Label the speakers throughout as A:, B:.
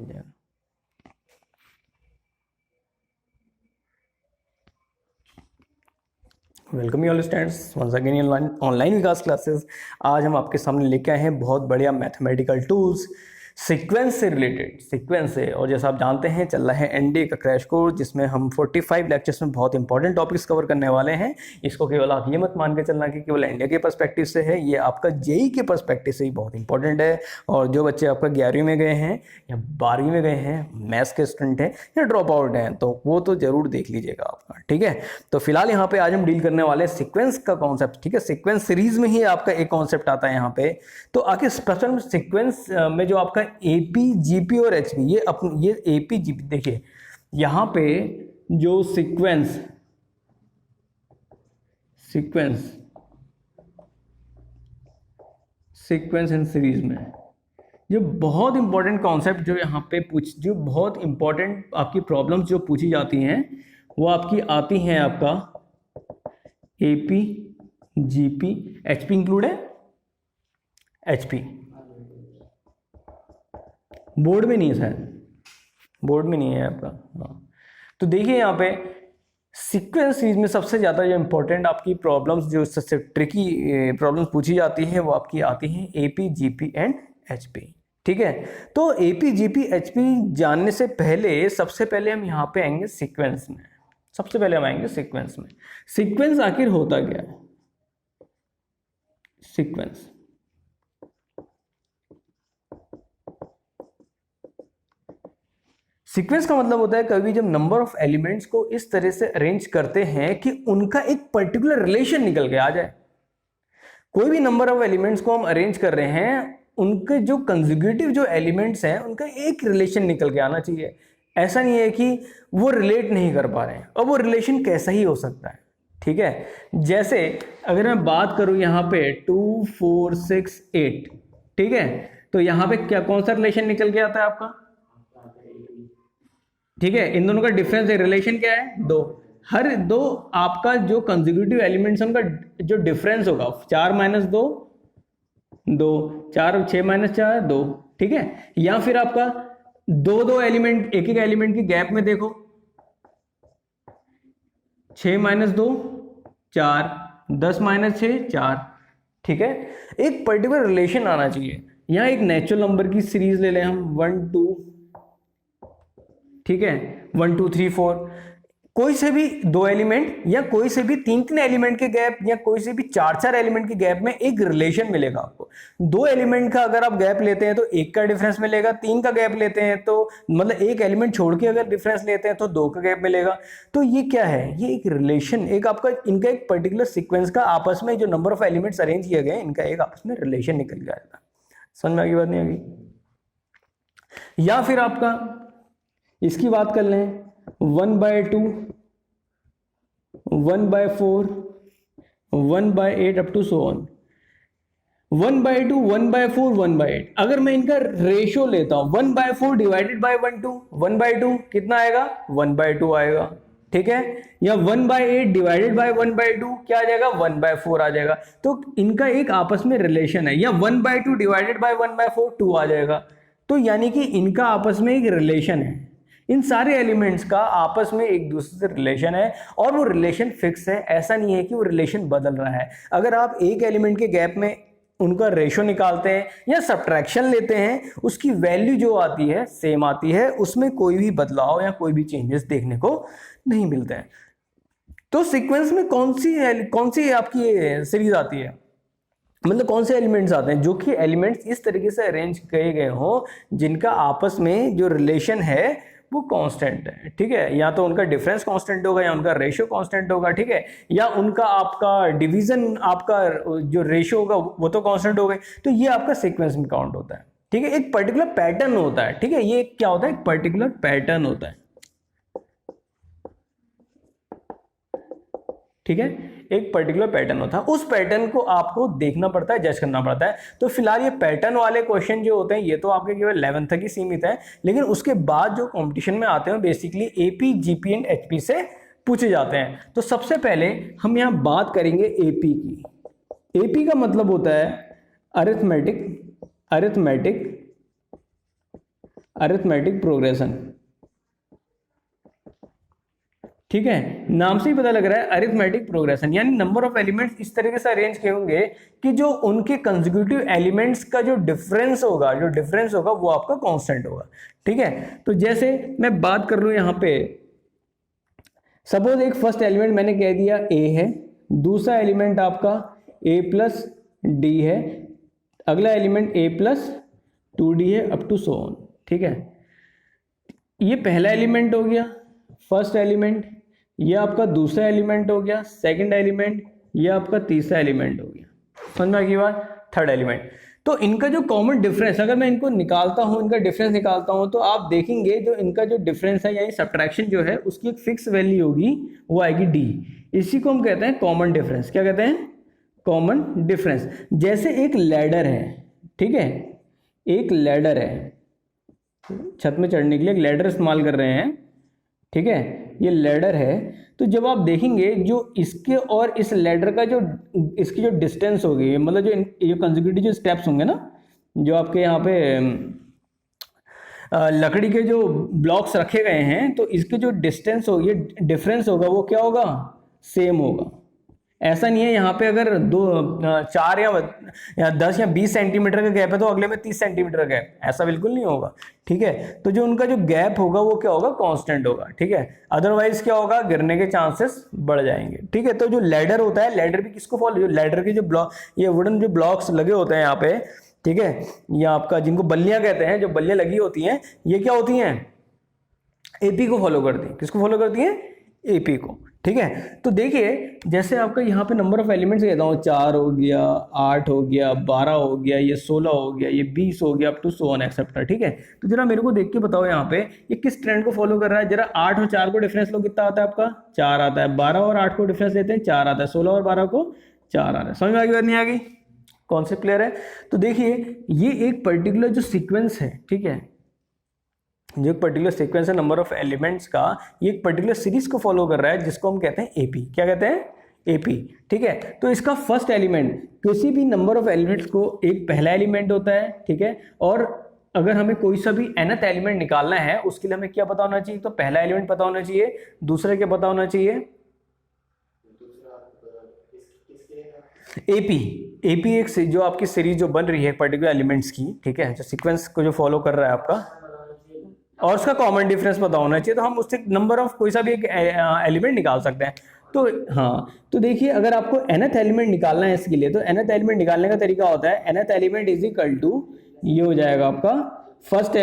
A: मिल जाएगा। Welcome you all students once again in online Vikas classes. आज हम आपके सामने लेके आए हैं बहुत बढ़िया मैथमेटिकल टूल्स सीक्वेंस से रिलेटेड, सीक्वेंस से। और जैसा आप जानते हैं चल रहा है एनडीए का क्रैश कोर्स, जिसमें हम 45 लेक्चर्स में बहुत इंपॉर्टेंट टॉपिक्स कवर करने वाले हैं। इसको केवल आप ये मत मान के चलना कि केवल एनडीए के पर्सपेक्टिव से है, ये आपका जेई के पर्सपेक्टिव से ही बहुत इंपॉर्टेंट है। और जो बच्चे आपका 11वीं में गए हैं या 12वीं में गए हैं, मैथ्स के स्टूडेंट हैं या ड्रॉप आउट हैं, तो वो तो जरूर देख लीजिएगा आपका, ठीक है। तो फिलहाल यहाँ पे आज हम डील करने वाले सीक्वेंस का कॉन्सेप्ट, ठीक है। सीक्वेंस सीरीज में ही आपका एक कॉन्सेप्ट आता है यहाँ पे। तो आखिर स्पेशल सीक्वेंस में जो आपका एपी, जीपी और एचपी, ये एपी जीपी, देखिए यहाँ पे जो सीक्वेंस इन सीरीज में जो बहुत इंपॉर्टेंट कॉन्सेप्ट जो यहाँ पे जो बहुत इंपॉर्टेंट आपकी प्रॉब्लम्स जो पूछी जाती हैं वो आपकी आती हैं आपका एपी, जीपी, एचपी इंक्लूड है। एचपी बोर्ड में नहीं है, शायद बोर्ड में नहीं है आपका। हाँ, तो देखिए यहाँ पे सीक्वेंस सीरीज में सबसे ज़्यादा जो इंपॉर्टेंट आपकी प्रॉब्लम्स, जो सबसे ट्रिकी प्रॉब्लम्स पूछी जाती हैं वो आपकी आती हैं एपी, जीपी एंड एचपी, ठीक है। तो एपी, जीपी, एचपी जानने से पहले सबसे पहले हम यहाँ पे आएंगे सीक्वेंस में। सबसे पहले हम आएंगे सीक्वेंस में। सीक्वेंस आखिर होता क्या है? सीक्वेंस का मतलब होता है कभी जब नंबर ऑफ एलिमेंट्स को इस तरह से अरेंज करते हैं कि उनका एक पर्टिकुलर रिलेशन निकल के आ जाए। कोई भी नंबर ऑफ एलिमेंट्स को हम अरेंज कर रहे हैं, उनके जो कंसेक्यूटिव जो एलिमेंट्स हैं उनका एक रिलेशन निकल के आना चाहिए। ऐसा नहीं है कि वो रिलेट नहीं कर पा रहे हैं, और वो रिलेशन कैसा ही हो सकता है, ठीक है। जैसे अगर मैं बात करूं यहाँ पे 2, 4, 6, 8, ठीक है, तो यहाँ पे क्या कौन सा रिलेशन निकल के आता है आपका? ठीक है, इन दोनों का डिफरेंस है, रिलेशन क्या है? 2। हर दो आपका जो कंसेक्यूटिव एलिमेंट्स उनका जो डिफरेंस होगा 4 - 2 2, 4 6 - 4 2, ठीक है। या फिर आपका दो एलिमेंट, एक एलिमेंट के गैप में देखो, 6 - 2 4, 10 - 6 4, ठीक है। एक पर्टिकुलर रिलेशन आना चाहिए। यहां एक नेचुरल नंबर की सीरीज ले लें हम 1 2, ठीक है, 1 2 3 4, कोई से भी 2 एलिमेंट या कोई से भी 3 एलिमेंट के गैप या कोई से भी 4 एलिमेंट के गैप में एक रिलेशन मिलेगा आपको। 2 एलिमेंट का अगर आप गैप लेते हैं तो 1 का डिफरेंस मिलेगा, 3 का गैप लेते हैं तो मतलब एक एलिमेंट छोड़ के अगर डिफरेंस लेते हैं तो 2 का गैप मिलेगा। तो ये क्या है? ये एक रिलेशन, एक आपका इनका एक पर्टिकुलर सीक्वेंस का आपस में जो नंबर ऑफ एलिमेंट्स अरेंज किए गए इनका एक आपस में रिलेशन निकल जाएगा। समझ में आगे बात नहीं आगे? या फिर आपका इसकी बात कर लें 1/2, 1/4, 1/8 अप टू सो ऑन। 1/2, 1/4, 1/8, अगर मैं इनका रेशियो लेता हूं 1/4 डिवाइडेड बाय 1/2, 1/2 कितना आएगा? 1/2 आएगा, ठीक है। या 1/8 डिवाइडेड बाय 1/2 क्या आ जाएगा? 1/4 आ जाएगा। तो इनका एक आपस में रिलेशन है। या 1/2 डिवाइडेड बाय 1/4 2 आ जाएगा। तो यानी कि इनका आपस में एक रिलेशन है। इन सारे एलिमेंट्स का आपस में एक दूसरे से रिलेशन है और वो रिलेशन फिक्स है। ऐसा नहीं है कि वो रिलेशन बदल रहा है। अगर आप एक एलिमेंट के गैप में उनका रेशियो निकालते हैं या सब्ट्रैक्शन लेते हैं, उसकी वैल्यू जो आती है सेम आती है, उसमें कोई भी बदलाव या कोई भी चेंजेस देखने को नहीं मिलते हैं। तो सीक्वेंस में कौन सी आपकी सीरीज आती है, मतलब कौन से एलिमेंट्स आते हैं? जो कि एलिमेंट्स इस तरीके से अरेंज किए गए हो जिनका आपस में जो रिलेशन है वो कांस्टेंट है, ठीक है। या तो उनका डिफरेंस कांस्टेंट होगा या उनका रेशियो कांस्टेंट होगा, ठीक है। या उनका आपका डिवीजन, आपका जो रेशियो होगा वो तो कांस्टेंट होगा। तो ये आपका सीक्वेंस में काउंट होता है, ठीक है। एक पर्टिकुलर पैटर्न होता है, ठीक है। ये क्या होता है? एक पर्टिकुलर पैटर्न होता है, ठीक है। एक पर्टिकुलर पैटर्न होता है, उस पैटर्न को आपको देखना पड़ता है, जज करना पड़ता है। तो फिलहाल ये पैटर्न वाले क्वेश्चन जो होते हैं ये तो आपके केवल 11th तक ही सीमित है, लेकिन उसके बाद जो कंपटीशन में आते हैं basically AP, GP and HP से पूछे जाते हैं। तो सबसे पहले हम यहाँ बात करेंगे एपी की। एपी का मतलब होता है अरिथमेटिक अरिथमेटिक प्रोग्रेशन। ठीक है, नाम से ही पता लग रहा है अरिथमेटिक प्रोग्रेशन, यानी नंबर ऑफ एलिमेंट्स इस तरीके से अरेंज किए होंगे कि जो उनके कंसेक्यूटिव एलिमेंट्स का जो डिफरेंस होगा वो आपका कांस्टेंट होगा। ठीक है, तो जैसे मैं बात कर लूं यहां पे, सपोज एक फर्स्ट एलिमेंट मैंने कह दिया ए है, दूसरा एलिमेंट आपका ए प्लस डी है, अगला एलिमेंट ए प्लस 2d है, अप टू सो ऑन। ठीक है, ये पहला एलिमेंट हो गया, फर्स्ट एलिमेंट, ये आपका दूसरा एलिमेंट हो गया, सेकंड एलिमेंट, ये आपका तीसरा एलिमेंट हो गया। समझ में आ गई बात? Third element. तो इनका जो कॉमन डिफरेंस, अगर मैं इनको निकालता हूं, इनका डिफरेंस निकालता हूं, तो आप देखेंगे जो इनका जो डिफरेंस है यानी सब्ट्रैक्शन जो है उसकी एक फिक्स वैल्यू होगी, वो आएगी डी। इसी को हम कहते हैं कॉमन डिफरेंस। क्या कहते हैं? Common difference. जैसे एक लैडर है, ठीक है, एक लैडर है, छत में चढ़ने के लिए एक लैडर इस्तेमाल कर रहे हैं। ठीक है, ये लैडर है, तो जब आप देखेंगे जो इसके और इस लैडर का जो इसकी जो डिस्टेंस होगी, मतलब जो कंसेक्यूटिव जो स्टेप्स होंगे ना, जो आपके यहाँ पे लकड़ी के जो ब्लॉक्स रखे गए हैं, तो इसके जो डिस्टेंस होगी, डिफरेंस होगा, वो क्या होगा? सेम होगा। ऐसा नहीं है यहाँ पे अगर 4 या 10 या 20 सेंटीमीटर का गैप है तो अगले में 30 सेंटीमीटर का गैप, ऐसा बिल्कुल नहीं होगा। ठीक है, तो जो उनका जो गैप होगा वो क्या होगा? कांस्टेंट होगा। ठीक है, अदरवाइज क्या होगा? गिरने के चांसेस बढ़ जाएंगे। ठीक है, तो जो लैडर होता है, लैडर भी किसको फॉलो, जो लैडर के जो ब्लॉक, ये वुडन जो ब्लॉक्स लगे होते हैं यहाँ पे, ठीक है, ये आपका जिनको बल्लियां कहते हैं, जो बल्लियां लगी होती हैं, ये क्या होती हैं? एपी को फॉलो करती हैं। किसको फॉलो करती हैं? एपी को। ठीक है, तो देखिए जैसे आपका यहाँ पे नंबर ऑफ एलिमेंट्स कहता हूँ, 4 हो गया, 8 हो गया, 12 हो गया, ये 16 हो गया, ये 20 हो गया, अप टू सो ऑन एक्सेप्टर। ठीक है, तो जरा मेरे को देख के बताओ यहाँ पे ये किस ट्रेंड को फॉलो कर रहा है। जरा 8 और 4 को डिफरेंस लो, कितना आता है आपका? 4 आता है। 12 और 8 को डिफरेंस लेते हैं, 4 आता है। 16 और 12 को 4 आता है। समझ में आ गई बात? नहीं आ गई? कॉन्सेप्ट क्लियर है? तो देखिए ये एक पर्टिकुलर जो सीक्वेंस है, ठीक है, जो एक पर्टिकुलर सीक्वेंस है नंबर ऑफ एलिमेंट्स का, ये एक पर्टिकुलर सीरीज को फॉलो कर रहा है, जिसको हम कहते हैं एपी। क्या कहते हैं? एपी। ठीक है, तो इसका फर्स्ट एलिमेंट, किसी भी नंबर ऑफ एलिमेंट्स को एक पहला एलिमेंट होता है, ठीक है, और अगर हमें कोई सा भी nth एलिमेंट निकालना है उसके लिए हमें क्या पता होना चाहिए? तो पहला एलिमेंट पता होना चाहिए, दूसरा क्या पता होना चाहिए? एपी। एपी एक जो आपकी सीरीज जो बन रही है पर्टिकुलर एलिमेंट्स की, ठीक है, जो सीक्वेंस को जो फॉलो कर रहा है आपका, और उसका कॉमन डिफरेंस पता होना चाहिए, तो हम उससे नंबर ऑफ कोई सा भी एक एलिमेंट निकाल सकते हैं। तो हाँ, तो देखिए अगर आपको nth एलिमेंट निकालना है इसके लिए, तो nth एलिमेंट निकालने का तरीका होता है, nth element is equal to, ये हो जाएगा आपका first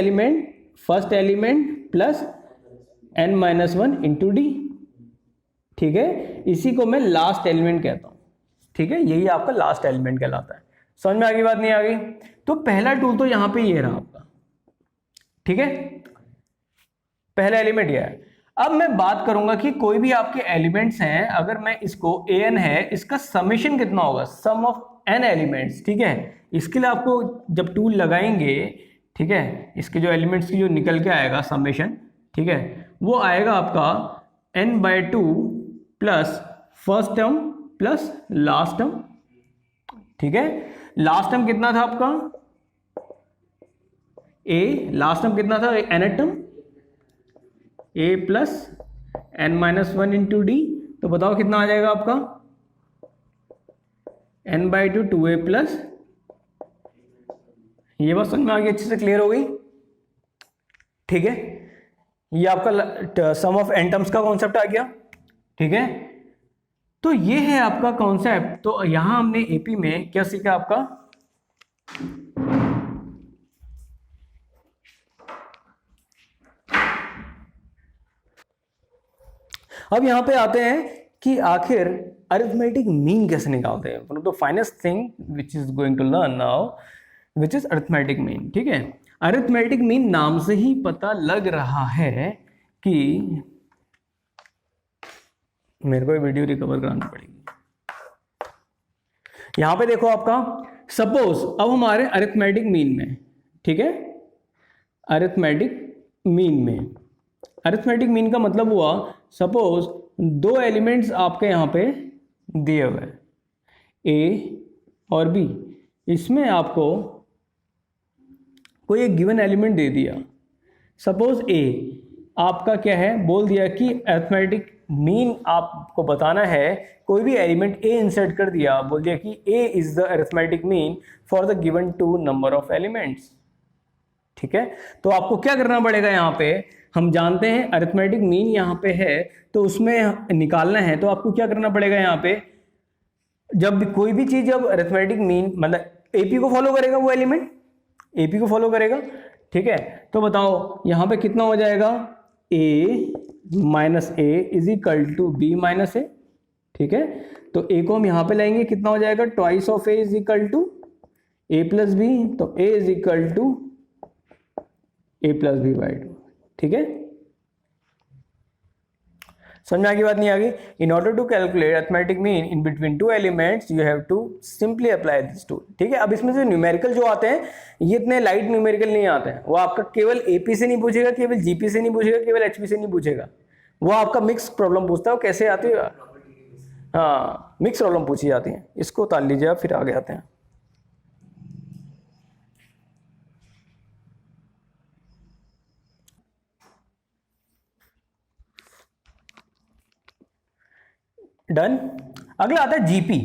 A: element plus n-1 into d. ठीक है, इसी को मैं लास्ट एलिमेंट कहता हूँ। ठीक है, यही आपका लास्ट एलिमेंट कहलाता है। समझ में आ गई बात? नहीं आ गई? तो पहला टूल तो यहां पे ये रहा आपका। ठीक है, पहला एलिमेंट ये है। अब मैं बात करूंगा कि कोई भी आपके एलिमेंट्स हैं, अगर मैं इसको an है, इसका समेशन कितना होगा? सम ऑफ n एलिमेंट्स। ठीक है, इसके लिए आपको जब टूल लगाएंगे, ठीक है, इसके जो एलिमेंट्स की जो निकल के आएगा समेशन, ठीक है, वो आएगा आपका n/2 plus first term plus last term. ठीक है, लास्ट टर्म कितना था आपका? a, लास्ट टर्म कितना था? nth term a plus n-1 into D. तो बताओ कितना आ जाएगा आपका? n/2 2a प्लस, ये बात समझ में आ गई? अच्छे से क्लियर हो गई? ठीक है, ये आपका सम ऑफ n टर्म्स का कॉन्सेप्ट आ गया। ठीक है, तो ये है आपका कॉन्सेप्ट। तो यहां हमने एपी में क्या सीखा आपका? अब यहां पे आते हैं कि आखिर अरिथमेटिक मीन कैसे निकालते हैं। One of the finest thing which is going to learn now, which is arithmetic mean. ठीक है, अरिथमेटिक मीन नाम से ही पता लग रहा है कि मेरे को वीडियो रिकवर करानी पड़ेगी। यहां पे देखो आपका, सपोज अब हमारे अरिथमेटिक मीन में, ठीक है, अरिथमेटिक मीन का मतलब हुआ, सपोज 2 एलिमेंट्स आपके यहां पे दिए हुए ए और बी, इसमें आपको कोई एक गिवन एलिमेंट दे दिया, सपोज ए आपका क्या है, बोल दिया कि अरिथमेटिक मीन आपको बताना है, कोई भी एलिमेंट ए इंसर्ट कर दिया, बोल दिया कि A is the arithmetic mean for the given two number of elements. ठीक है, तो आपको क्या करना पड़ेगा, यहाँ पे हम जानते हैं अरिथमेटिक मीन यहाँ पे है तो उसमें निकालना है, तो आपको क्या करना पड़ेगा, यहाँ पे जब भी कोई भी चीज, जब अरिथमेटिक मीन मतलब एपी को फॉलो करेगा, वो एलिमेंट एपी को फॉलो करेगा। ठीक है, तो बताओ यहाँ पे कितना हो जाएगा, A minus A is equal to B minus A. ठीक है, तो ए को हम यहाँ पे लाएंगे, कितना हो जाएगा, twice of A is equal to A plus B, तो A is equal to A plus B by two. ठीक है, समझ में आ गई बात, नहीं आ गई? In order to calculate arithmetic mean in between two elements you have to simply apply this tool. ठीक है, अब इसमें से न्यूमेरिकल जो आते हैं ये इतने लाइट न्यूमेरिकल नहीं आते हैं, वो आपका केवल एपी से नहीं पूछेगा, केवल जीपी से नहीं पूछेगा, केवल एचपी से नहीं पूछेगा, वो आपका मिक्स प्रॉब्लम पूछता है। वो कैसे आती है, हाँ मिक्स प्रॉब्लम पूछी जाती है, इसको उतार लीजिए आप, फिर आगे आते हैं। डन। अगला आता है जीपी।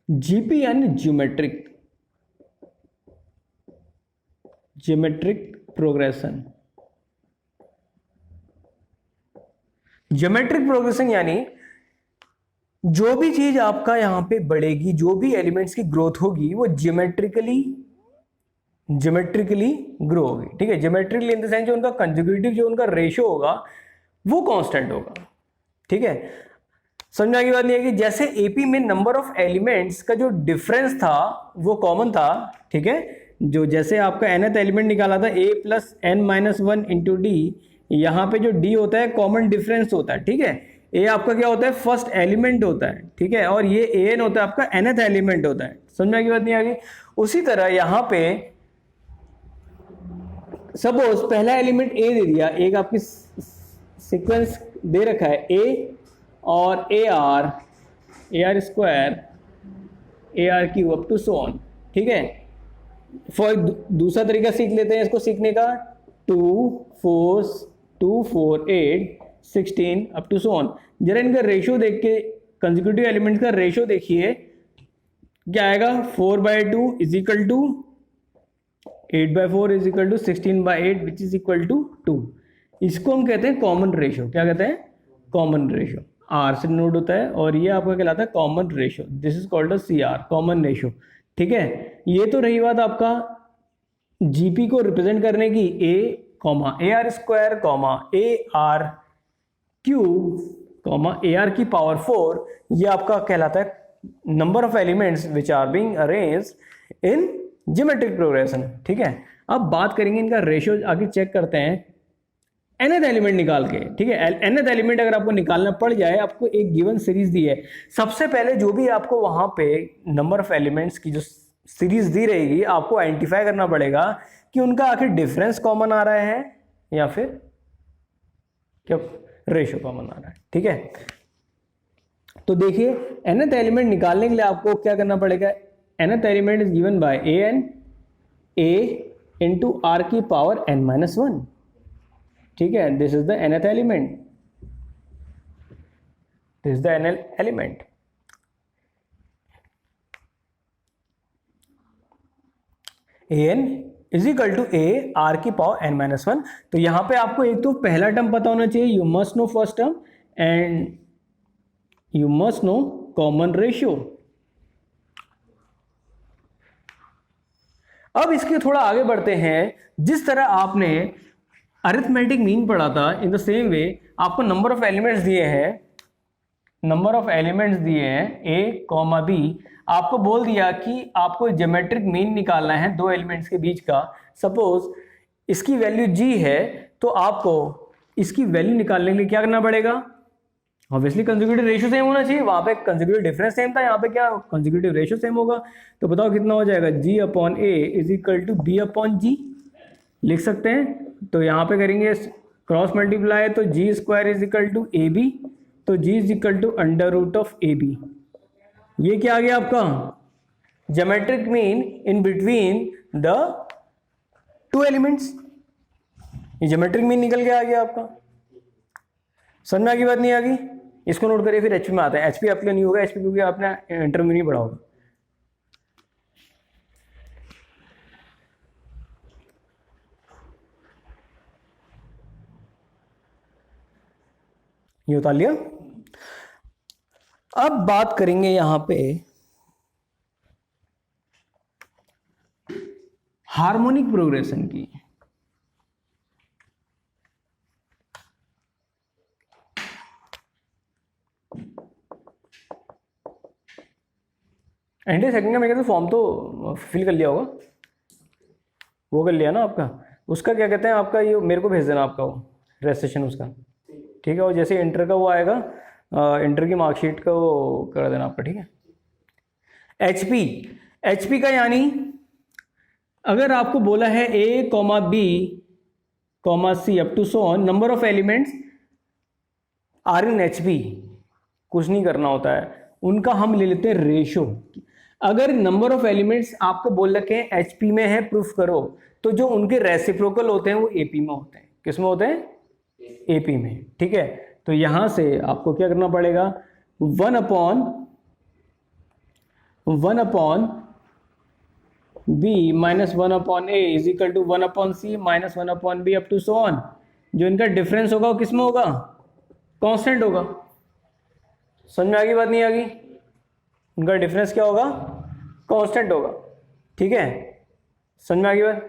A: जीपी यानी ज्योमेट्रिक प्रोग्रेशन। ज्योमेट्रिक प्रोग्रेशन यानी जो भी चीज आपका यहां पे बढ़ेगी, जो भी एलिमेंट्स की ग्रोथ होगी, वो ज्योमेट्रिकली ग्रो होगी। ठीक है, ज्योमेट्रिकली इन द सेंस जो उनका कंसेक्यूटिव जो उनका रेशियो होगा वो कांस्टेंट होगा। ठीक है, समझने की बात नहीं है कि जैसे एपी में नंबर ऑफ एलिमेंट्स का जो डिफरेंस था वो कॉमन था। ठीक है, जो जैसे आपका nth एलिमेंट निकाला था a plus n minus one into d, यहाँ पे जो d होता है कॉमन डिफरेंस होता है। ठीक है, a आपका क्या होता है, फर्स्ट एलिमेंट होता है। ठीक है, और ये an होता है आपका nth एलिमेंट होता है। समझने की बात नहीं आ गई? उसी तरह यहाँ पे सपोज पहला एलिमेंट a दे दिया, एक आपकी सीक्वेंस दे रखा है a और a r square a r cube up to so on. ठीक है, फॉर दूसरा तरीका सीख लेते हैं इसको सीखने का, 2 4 8 16 अप टू सो ऑन। जरा इनका रेशियो देख के, कंसेक्यूटिव एलिमेंट का रेशियो देखिए क्या आएगा, 4/2 is equal to 8/4 is equal to 16/8 which is equal to 2। इसको हम कहते हैं कॉमन रेशियो। क्या कहते हैं, कॉमन रेशियो। आर से नोट होता है और ये आपका कहलाता है common ratio. This is called a CR, common ratio. ठीक है, ये तो रही बात आपका जीपी को रिप्रेजेंट करने की, a r square a r cube a r की पावर 4, ये आपका कहलाता है number of elements which are being arranged in geometric progression. ठीक है, अब बात करेंगे इनका रेशियो, आगे चेक करते हैं nth एलिमेंट निकाल के। ठीक है, nth एलिमेंट अगर आपको निकालना पड़ जाए, आपको एक गिवन सीरीज दी है, सबसे पहले जो भी आपको वहां पे नंबर ऑफ एलिमेंट्स की जो सीरीज दी रहेगी, आपको आइडेंटिफाई करना पड़ेगा कि उनका आखिर डिफरेंस कॉमन आ रहा है या फिर क्या रेशियो कॉमन आ रहा है। ठीक है, तो देखिए nth एलिमेंट निकालने के लिए आपको क्या करना पड़ेगा, nth element is given by a into r की पावर n-1। ठीक है, this is the nth element, this is the nth element. an is equal to a r की पावर n-1। तो यहां पे आपको एक तो पहला टर्म पता होना चाहिए, you must know first term and you must know common ratio. अब इसके थोड़ा आगे बढ़ते हैं। जिस तरह आपने अरिथमेटिक मीन पढ़ा था, इन द सेम वे आपको नंबर ऑफ एलिमेंट्स दिए हैं, a, b, आपको बोल दिया कि आपको ज्योमेट्रिक मीन निकालना है दो एलिमेंट्स के बीच का। सपोज इसकी वैल्यू g है, तो आपको इसकी वैल्यू निकालने के लिए क्या करना पड़ेगा, ऑब्वियसली कंसेक्यूटिव रेशियो सेम होना चाहिए। वहां पे कंसेक्यूटिव डिफरेंस सेम था, यहाँ पे क्या कंसेक्यूटिव रेशियो सेम होगा। तो बताओ कितना हो जाएगा, g/a is equal to b/g लिख सकते हैं। तो यहाँ पे करेंगे क्रॉस मल्टीप्लाई, तो G square is equal to A B, तो G is equal to under root of A B. ये क्या आ गया आपका, geometric mean in between the 2 elements, ये ज्योमेट्रिक मीन निकल के आ गया आपका। समझ में आ गई बात, नहीं आ गई? इसको नोट करिए, फिर एचपी में आते हैं। एचपी आपके लिए नहीं होगा, एचपी क्योंकि आपने इंटर में नहीं पढ़ा होगा। ये उतार लिया। अब बात करेंगे यहां पे हार्मोनिक प्रोग्रेशन की। एंटी सेकंड का मेरे फॉर्म तो फिल कर लिया होगा, वो कर लिया ना आपका। उसका क्या कहते हैं आपका, ये मेरे को भेज देना आपका वो रजिस्ट्रेशन उसका, ठीक है। और जैसे इंटर का वो आएगा, इंटर की मार्कशीट का वो कर देना आपका, ठीक है। एचपी, एचपी का यानी अगर आपको बोला है A comma B comma C up to so on, number of elements are in HP, कुछ नहीं करना होता है, उनका हम ले लेते हैं रेशो। अगर नंबर ऑफ एलिमेंट्स आपको बोल रखे हैं एचपी में है, प्रूफ करो, तो जो उनके रेसिप्रोकल होते हैं वो एपी में होते हैं। किस में होते हैं? एपी में, ठीक है। तो यहां से आपको क्या करना पड़ेगा, 1 upon B minus 1 upon A is equal to 1 upon c minus 1 upon b up to so on. जो इनका डिफरेंस होगा वो किस में होगा? कांस्टेंट होगा। समझ में आ गई बात, नहीं आ गई? उनका डिफरेंस क्या होगा? कांस्टेंट होगा, ठीक है। समझ में आ गई बात?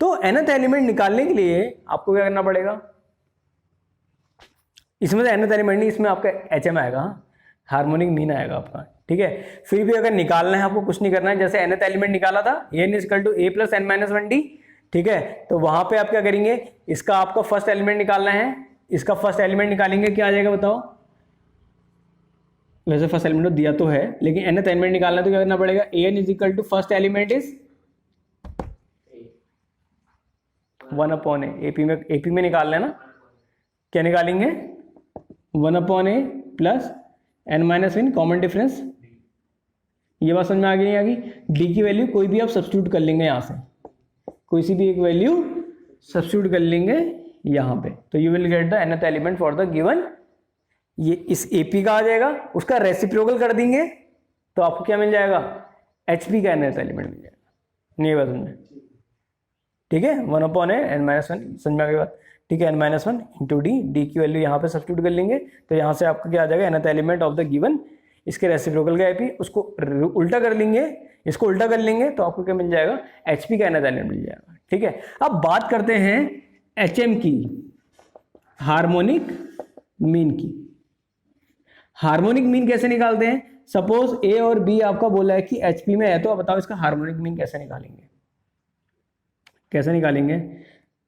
A: तो nth एलिमेंट निकालने के लिए आपको क्या करना पड़ेगा, इसमें तो nth एलिमेंट नहीं, इसमें आपका HM आएगा, हार्मोनिक मीन आएगा आपका, ठीक है। फिर भी अगर निकालना है आपको, कुछ नहीं करना है। जैसे nth एलिमेंट निकाला था n equal to a plus n minus 1d, ठीक है। तो वहां पे आप क्या करेंगे, इसका आपका फर्स्ट एलिमेंट निकालना है, इसका फर्स्ट एलिमेंट निकालेंगे, क्या आ जाएगा बताओ? वैसे फर्स्ट एलिमेंट तो दिया तो है, लेकिन nth एलिमेंट निकालना है तो क्या करना पड़ेगा, an is equal to first element is 1 upon A. AP में निकालना है ना, क्या निकालेंगे? 1 upon A plus n minus 1 common difference. ये बात समझ में आ गई, नहीं आ गई? डी की वैल्यू कोई भी आप सब्स्टिट्यूट कर लेंगे, यहां से कोई सी भी एक वैल्यू सब्स्टिट्यूट कर लेंगे यहां पे, तो you will get the nth element for the given. ये इस एपी का आ जाएगा, उसका रेसिप्रोकल कर देंगे तो आपको क्या मिल जाएगा? एचपी का nth एलिमेंट मिल जाएगा। नहीं बात समझ में, ठीक है। 1 अपॉन ए n माइनस 1, समझ में आ गई बात, ठीक है। n minus 1 into D, D की वैल्यू यहाँ पे सब्स्टिट्यूट कर लेंगे, तो यहाँ से आपका क्या आ जाएगा, nth element of the given, इसके रेसिप्रोकल का एपी, उसको उल्टा कर लेंगे, इसको उल्टा कर लेंगे तो आपको क्या मिल जाएगा? एचपी का nth एलिमेंट मिल जाएगा, ठीक है। अब बात करते हैं एचएम की, हार्मोनिक मीन की। हार्मोनिक मीन कैसे निकालते हैं? सपोज ए और बी आपका बोला है कि एचपी में है, तो आप बताओ इसका हार्मोनिक मीन कैसे निकालेंगे? कैसे निकालेंगे?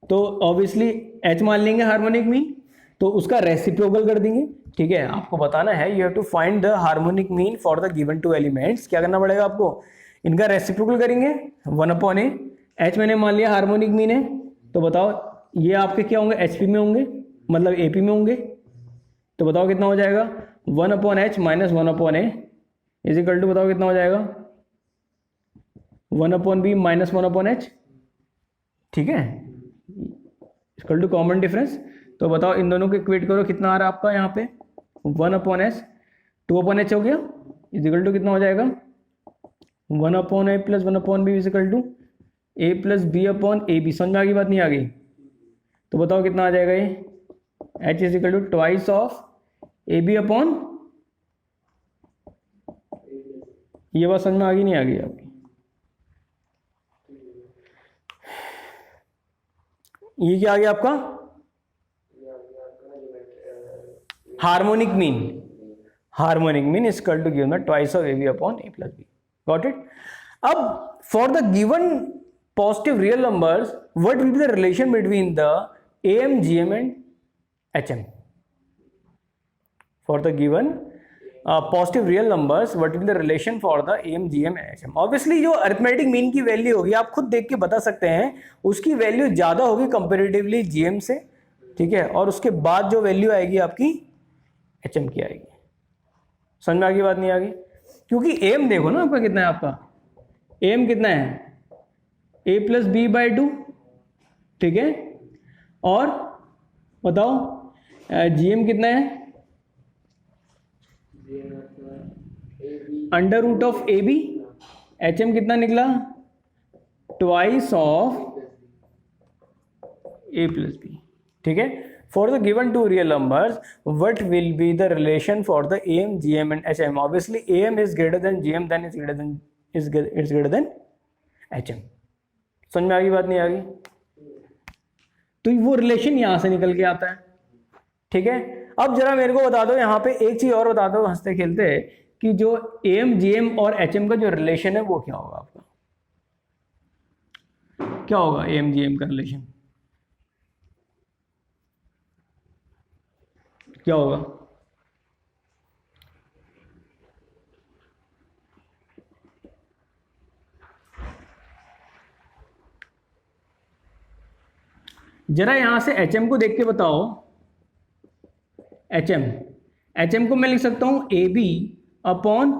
A: तो ऑब्वियसली एच मान लेंगे हार्मोनिक मीन, तो उसका रेसिप्रोकल कर देंगे, ठीक है। आपको बताना है, you have to find the harmonic mean for the given 2 elements. क्या करना पड़ेगा आपको? इनका रेसिप्रोकल करेंगे 1 अपॉन ए, एच मैंने मान लिया हार्मोनिक मीन है, तो बताओ ये आपके क्या होंगे? एचपी में होंगे, मतलब एपी में होंगे, तो बताओ कितना हो जाएगा? 1 upon H minus 1 upon A is equal to, बताओ कितना हो जाएगा? 1 upon B minus 1 upon H, ठीक है, इक्वल टू कॉमन डिफरेंस। तो बताओ इन दोनों को इक्वेट करो, कितना आ रहा है आपका यहाँ पे? 1 अपॉन एच 2 अपॉन एच हो गया, इज इक्वल टू कितना हो जाएगा? 1 upon A plus 1 upon B is equal to A plus B upon A B. समझ में आ गई बात, नहीं आ गई? तो बताओ कितना आ जाएगा ये? H is equal to twice of A B upon, ये बात समझ में आ गई, नहीं आ गई आपकी? ये क्या आ गया आपका? Harmonic mean. Harmonic mean is equal to given twice of A B upon A plus B. Got it? अब for the given positive real numbers, what will be the relation between the AM, GM and HM? For the given positive real numbers, what will be the relation for the AM, GM and HM? Obviously जो arithmetic mean की value होगी, आप खुद देख के बता सकते हैं, उसकी वैल्यू ज़्यादा होगी कंपेरेटिवली GM से, ठीक है। और उसके बाद जो वैल्यू आएगी आपकी HM की आएगी। समझ में आ गई बात, नहीं आ गई? क्योंकि AM देखो ना आपका कितना है, आपका AM कितना है? A plus B by two, ठीक है। और बताओ जीएम कितना है, under root of A B, H M कितना निकला, twice of A plus B, ठीक है। For the given two real numbers what will be the relation for the M G M and H M. Obviously A M is greater than G M, then is greater than H M. समझ में आ गई बात, नहीं आ गई? तो वो relation यहां से निकल के आता है, ठीक है। अब जरा मेरे को बता दो यहाँ पे एक चीज और बता दो हंसते खेलते, कि जो एम जी एम और एच एम का जो रिलेशन है वो क्या होगा आपका, क्या होगा एम जी एम का रिलेशन, क्या होगा? जरा यहां से एच एम को देख के बताओ। एच एम को मैं लिख सकता हूं A B upon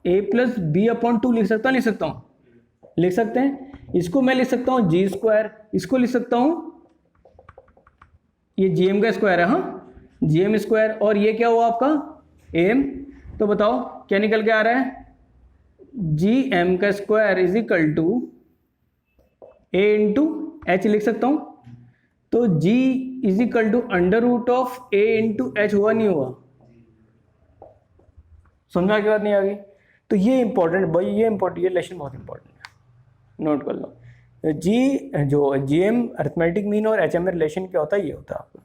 A: A plus B upon two, लिख सकता हूं, लिख सकते हैं। इसको मैं लिख सकता हूं जी स्क्वायर, इसको लिख सकता हूं, ये जी एम का स्क्वायर है, हाँ जी एम स्क्वायर, और ये क्या हुआ आपका एम। तो बताओ क्या निकल के आ रहा है, जी एम का square is equal to A into H, लिख सकता हूं। तो g is equal to under root of A into H, हुआ नहीं हुआ? समझा की बात, नहीं आ गई? तो ये इंपॉर्टेंट भाई, ये रिलेशन बहुत इंपॉर्टेंट है, नोट कर लो। जी जो जी एम अरिथमेटिक मीन और एच एम में रिलेशन क्या होता है, ये होता है आपका।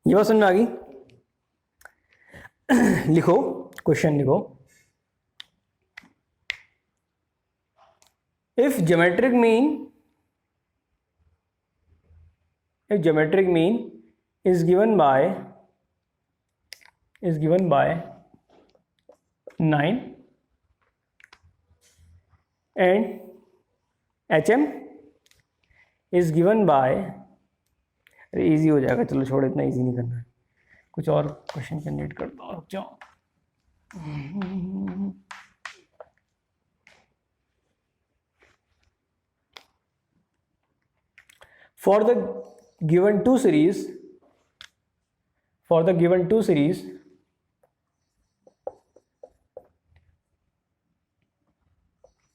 A: ये बात समझ में आ गई? लिखो, क्वेश्चन लिखो। If geometric mean is given by 9 and HM is given by, अरे इजी हो जाएगा, चलो छोड़, इतना इजी नहीं करना है, कुछ और क्वेश्चन जनरेट करता हूँ, रुक जाओ। For the given two series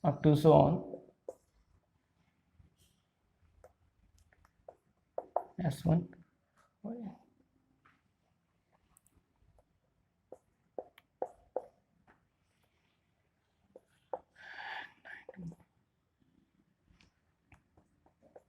A: up to so on S1